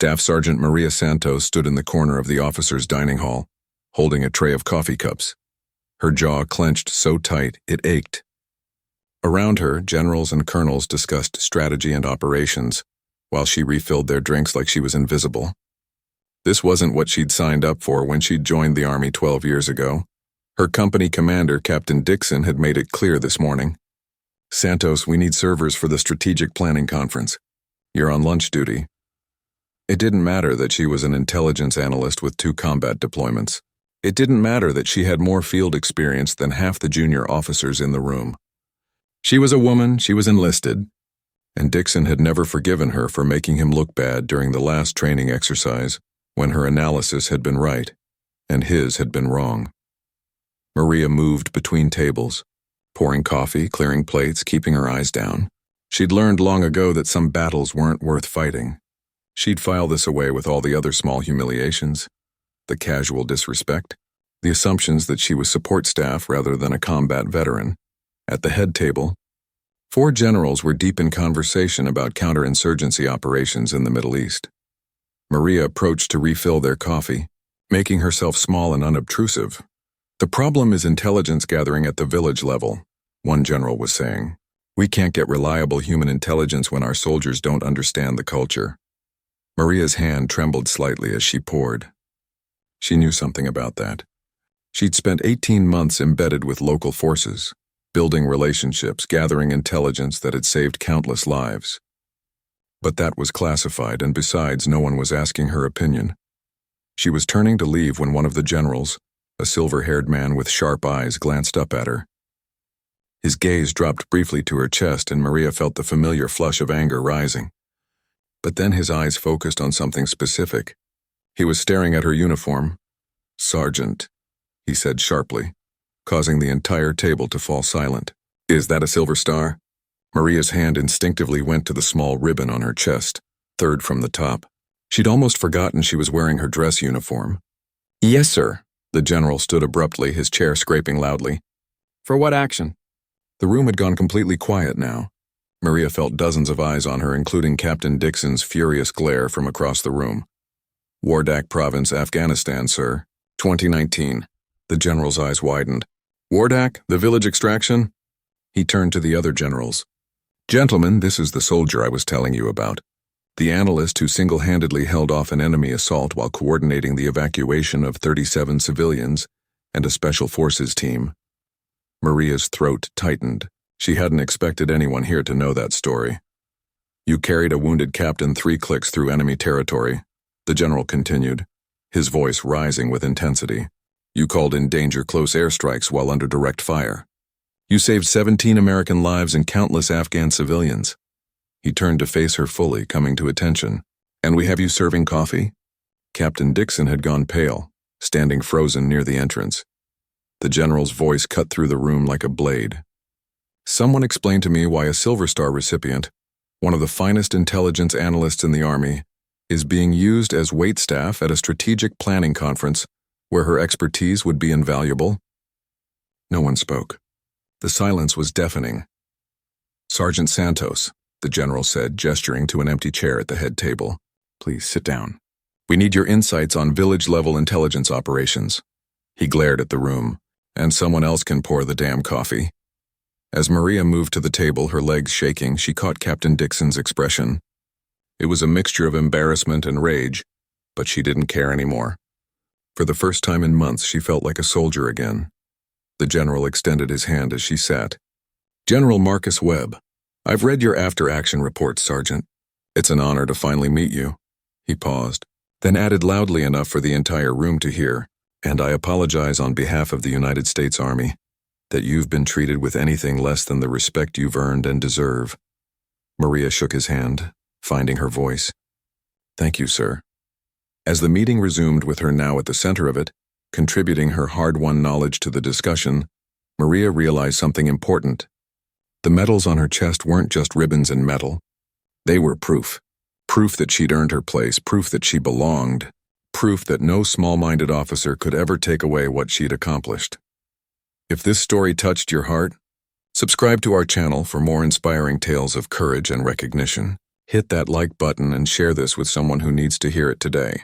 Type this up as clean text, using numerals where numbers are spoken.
Staff Sergeant Maria Santos stood in the corner of the officers' dining hall, holding a tray of coffee cups. Her jaw clenched so tight it ached. Around her, generals and colonels discussed strategy and operations, while she refilled their drinks like she was invisible. This wasn't what she'd signed up for when she'd joined the Army 12 years ago. Her company commander, Captain Dixon, had made it clear this morning. "Santos, we need servers for the strategic planning conference. You're on lunch duty." It didn't matter that she was an intelligence analyst with 2 combat deployments. It didn't matter that she had more field experience than half the junior officers in the room. She was a woman, she was enlisted, and Dixon had never forgiven her for making him look bad during the last training exercise when her analysis had been right and his had been wrong. Maria moved between tables, pouring coffee, clearing plates, keeping her eyes down. She'd learned long ago that some battles weren't worth fighting. She'd file this away with all the other small humiliations, the casual disrespect, the assumptions that she was support staff rather than a combat veteran. At the head table, 4 generals were deep in conversation about counterinsurgency operations in the Middle East. Maria approached to refill their coffee, making herself small and unobtrusive. "The problem is intelligence gathering at the village level," one general was saying. "We can't get reliable human intelligence when our soldiers don't understand the culture." Maria's hand trembled slightly as she poured. She knew something about that. She'd spent 18 months embedded with local forces, building relationships, gathering intelligence that had saved countless lives. But that was classified, and besides, no one was asking her opinion. She was turning to leave when one of the generals, a silver-haired man with sharp eyes, glanced up at her. His gaze dropped briefly to her chest, and Maria felt the familiar flush of anger rising. But then his eyes focused on something specific. He was staring at her uniform. "Sergeant," he said sharply, causing the entire table to fall silent. "Is that a silver star?" Maria's hand instinctively went to the small ribbon on her chest, 3rd from the top. She'd almost forgotten she was wearing her dress uniform. "Yes, sir." The general stood abruptly, his chair scraping loudly. "For what action?" The room had gone completely quiet now. Maria felt dozens of eyes on her, including Captain Dixon's furious glare from across the room. "Wardak Province, Afghanistan, sir. 2019. The general's eyes widened. "Wardak, the village extraction?" He turned to the other generals. "Gentlemen, this is the soldier I was telling you about. The analyst who single-handedly held off an enemy assault while coordinating the evacuation of 37 civilians and a special forces team." Maria's throat tightened. She hadn't expected anyone here to know that story. "You carried a wounded captain 3 clicks through enemy territory," the general continued, his voice rising with intensity. "You called in danger close airstrikes while under direct fire. You saved 17 American lives and countless Afghan civilians." He turned to face her fully, coming to attention. "And we have you serving coffee?" Captain Dixon had gone pale, standing frozen near the entrance. The general's voice cut through the room like a blade. "Someone explained to me why a Silver Star recipient, one of the finest intelligence analysts in the Army, is being used as waitstaff at a strategic planning conference where her expertise would be invaluable." No one spoke. The silence was deafening. "Sergeant Santos," the general said, gesturing to an empty chair at the head table. "Please sit down. We need your insights on village-level intelligence operations." He glared at the room. "And someone else can pour the damn coffee." As Maria moved to the table, her legs shaking, she caught Captain Dixon's expression. It was a mixture of embarrassment and rage, but she didn't care anymore. For the first time in months, she felt like a soldier again. The general extended his hand as she sat. "General Marcus Webb, I've read your after-action report, Sergeant. It's an honor to finally meet you." He paused, then added loudly enough for the entire room to hear, "And I apologize on behalf of the United States Army that you've been treated with anything less than the respect you've earned and deserve." Maria shook his hand, finding her voice. "Thank you, sir." As the meeting resumed with her now at the center of it, contributing her hard-won knowledge to the discussion, Maria realized something important. The medals on her chest weren't just ribbons and metal. They were proof. Proof that she'd earned her place, proof that she belonged, proof that no small-minded officer could ever take away what she'd accomplished. If this story touched your heart, subscribe to our channel for more inspiring tales of courage and recognition. Hit that like button and share this with someone who needs to hear it today.